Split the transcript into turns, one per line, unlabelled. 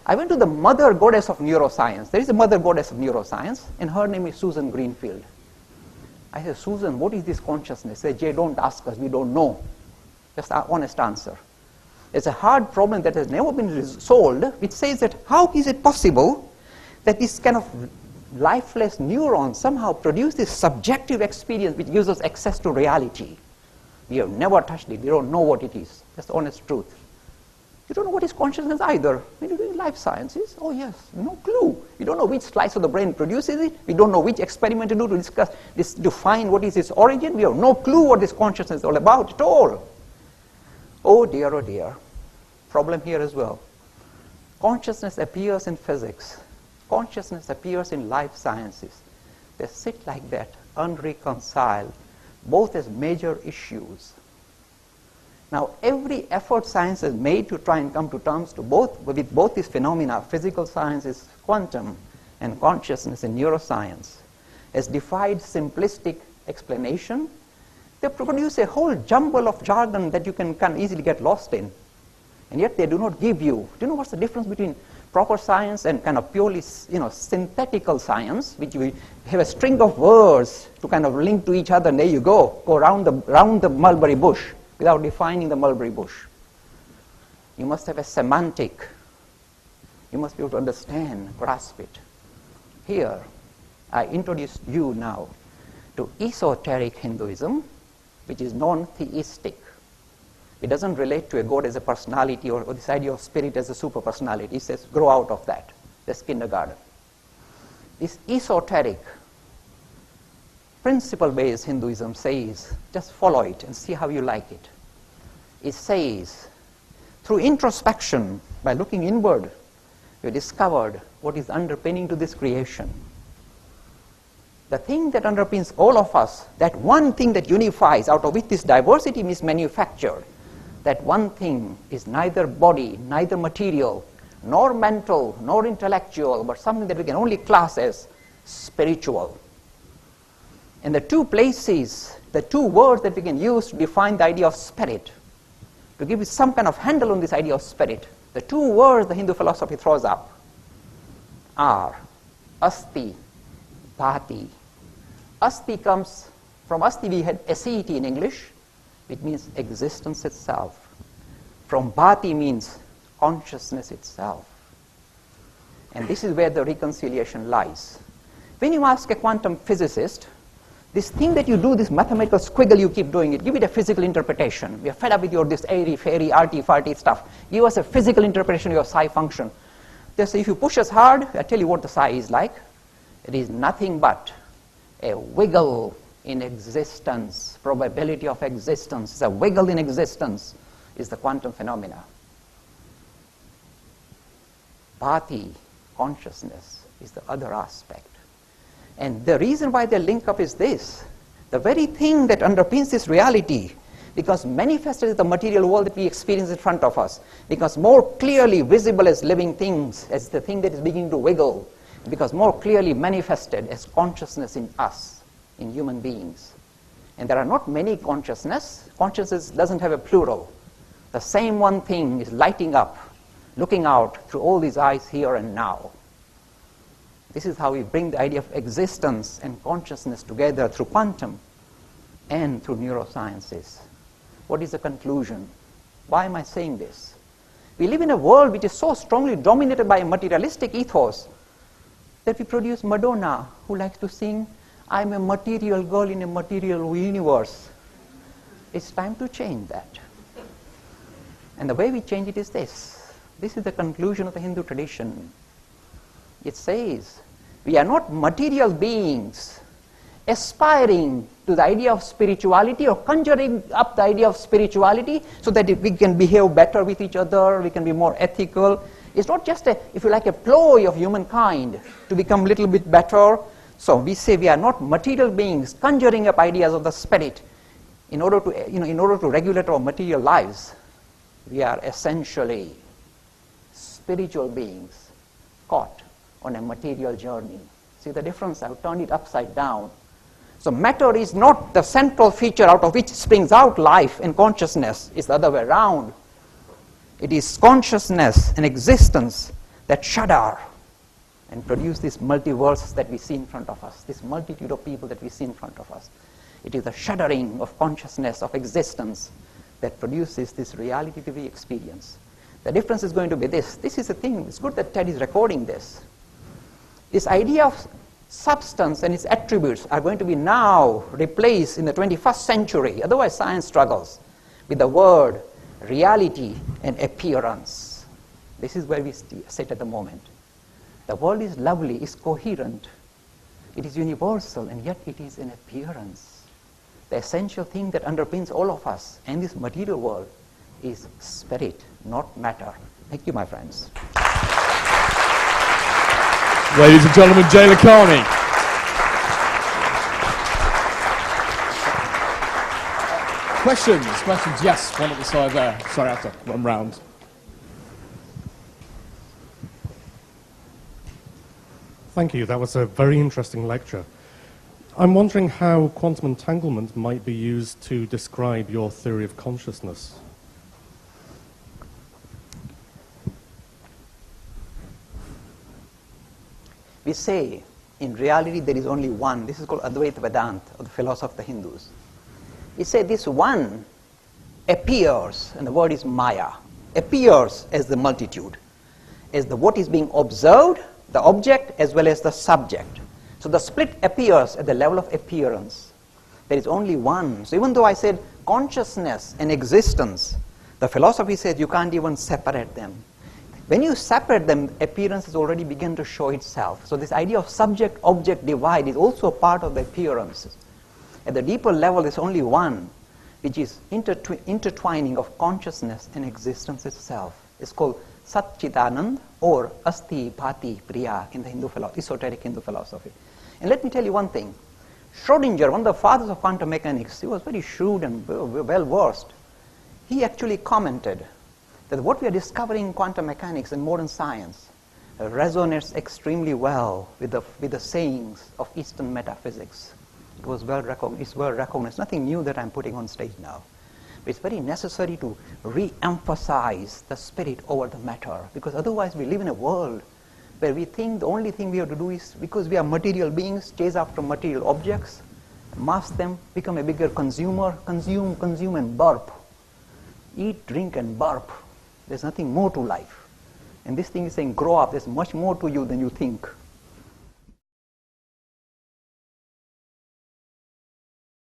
I went to the mother goddess of neuroscience. There is a mother goddess of neuroscience, and her name is Susan Greenfield. I said, Susan, what is this consciousness? She said, Jay, don't ask us, we don't know. Just an honest answer. It's a hard problem that has never been solved, which says that how is it possible that this kind of lifeless neuron somehow produce this subjective experience which gives us access to reality. We have never touched it. We don't know what it is. That's the honest truth. You don't know what is consciousness either. When you're doing life sciences, oh yes, no clue. You don't know which slice of the brain produces it. We don't know which experiment to do to discuss this, to find what is its origin. We have no clue what this consciousness is all about at all. Oh dear. Problem here as well. Consciousness appears in physics. Consciousness appears in life sciences. They sit like that, unreconciled, both as major issues. Now, every effort science has made to try and come to terms with both these phenomena, physical sciences, quantum, and consciousness in neuroscience, has defied simplistic explanation. They produce a whole jumble of jargon that you can easily get lost in. And yet they do not give you. Do you know what's the difference between proper science and kind of purely, synthetical science, which we have a string of words to kind of link to each other, and there you go round the mulberry bush without defining the mulberry bush. You must have a semantic. You must be able to understand, grasp it. Here, I introduce you now to esoteric Hinduism, which is non-theistic. It doesn't relate to a God as a personality or this idea of spirit as a super personality. It says, grow out of that. That's kindergarten. This esoteric, principle-based Hinduism says, just follow it and see how you like it. It says, through introspection, by looking inward, you discovered what is underpinning to this creation. The thing that underpins all of us, that one thing that unifies, out of which this diversity is manufactured, that one thing is neither body, neither material, nor mental, nor intellectual, but something that we can only class as spiritual. And the two places, the two words that we can use to define the idea of spirit, to give it some kind of handle on this idea of spirit, the two words the Hindu philosophy throws up are asti, bhati. Asti comes from asti, we had asiti in English. It means existence itself. From bhati means consciousness itself. And this is where the reconciliation lies. When you ask a quantum physicist, this thing that you do, this mathematical squiggle you keep doing it, give it a physical interpretation. We are fed up with your this airy-fairy, arty-farty stuff. Give us a physical interpretation of your psi function. They say, if you push us hard, I tell you what the psi is like. It is nothing but a wiggle in existence, probability of existence. It's a wiggle in existence is the quantum phenomena. Bhati, consciousness, is the other aspect. And the reason why they link up is this. The very thing that underpins this reality, because manifested in the material world that we experience in front of us, becomes more clearly visible as living things, as the thing that is beginning to wiggle, becomes more clearly manifested as consciousness in us, in human beings. And there are not many consciousness. Consciousness doesn't have a plural. The same one thing is lighting up, looking out through all these eyes here and now. This is how we bring the idea of existence and consciousness together through quantum and through neurosciences. What is the conclusion? Why am I saying this? We live in a world which is so strongly dominated by a materialistic ethos that we produce Madonna, who likes to sing, I'm a material girl in a material universe. It's time to change that. And the way we change it is this. This is the conclusion of the Hindu tradition. It says, we are not material beings aspiring to the idea of spirituality or conjuring up the idea of spirituality so that we can behave better with each other, we can be more ethical. It's not just a, if you like, a ploy of humankind to become a little bit better. So we say we are not material beings conjuring up ideas of the spirit in order to regulate our material lives. We are essentially spiritual beings caught on a material journey. See the difference? I've turned it upside down. So matter is not the central feature out of which springs out life and consciousness. It's the other way around. It is consciousness and existence that shudder and produce this multiverse that we see in front of us, this multitude of people that we see in front of us. It is the shuddering of consciousness, of existence, that produces this reality to be experienced. The difference is going to be this. This is the thing. It's good that Ted is recording this. This idea of substance and its attributes are going to be now replaced in the 21st century. Otherwise, science struggles with the word reality and appearance. This is where we sit at the moment. The world is lovely, is coherent, it is universal, and yet it is an appearance. The essential thing that underpins all of us and this material world is spirit, not matter. Thank you, my friends.
Ladies and gentlemen, Jay Lakhani. Questions? Yes, one at the side there. Sorry, I have to run round.
Thank you. That was a very interesting lecture. I'm wondering how quantum entanglement might be used to describe your theory of consciousness.
We say, in reality, there is only one. This is called Advaita Vedanta, or the philosophy of the Hindus. We say this one appears, and the word is Maya, appears as the multitude, as the what is being observed, the object, as well as the subject. So the split appears at the level of appearance. There is only one. So even though I said consciousness and existence, the philosophy says you can't even separate them. When you separate them, appearance has already begun to show itself. So this idea of subject-object divide is also a part of the appearances. At the deeper level, there's only one, which is intertwining of consciousness and existence itself. It's called Satchitanand or Asti Bhati Priya in the esoteric Hindu philosophy. And let me tell you one thing. Schrodinger, one of the fathers of quantum mechanics, he was very shrewd and well versed. He actually commented that what we are discovering in quantum mechanics and modern science resonates extremely well with the sayings of Eastern metaphysics. It was well recognized. Nothing new that I'm putting on stage now. But it's very necessary to re-emphasize the spirit over the matter, because otherwise we live in a world where we think the only thing we have to do is, because we are material beings, chase after material objects, mask them, become a bigger consumer, consume and burp. Eat, drink and burp. There's nothing more to life. And this thing is saying, grow up, there's much more to you than you think.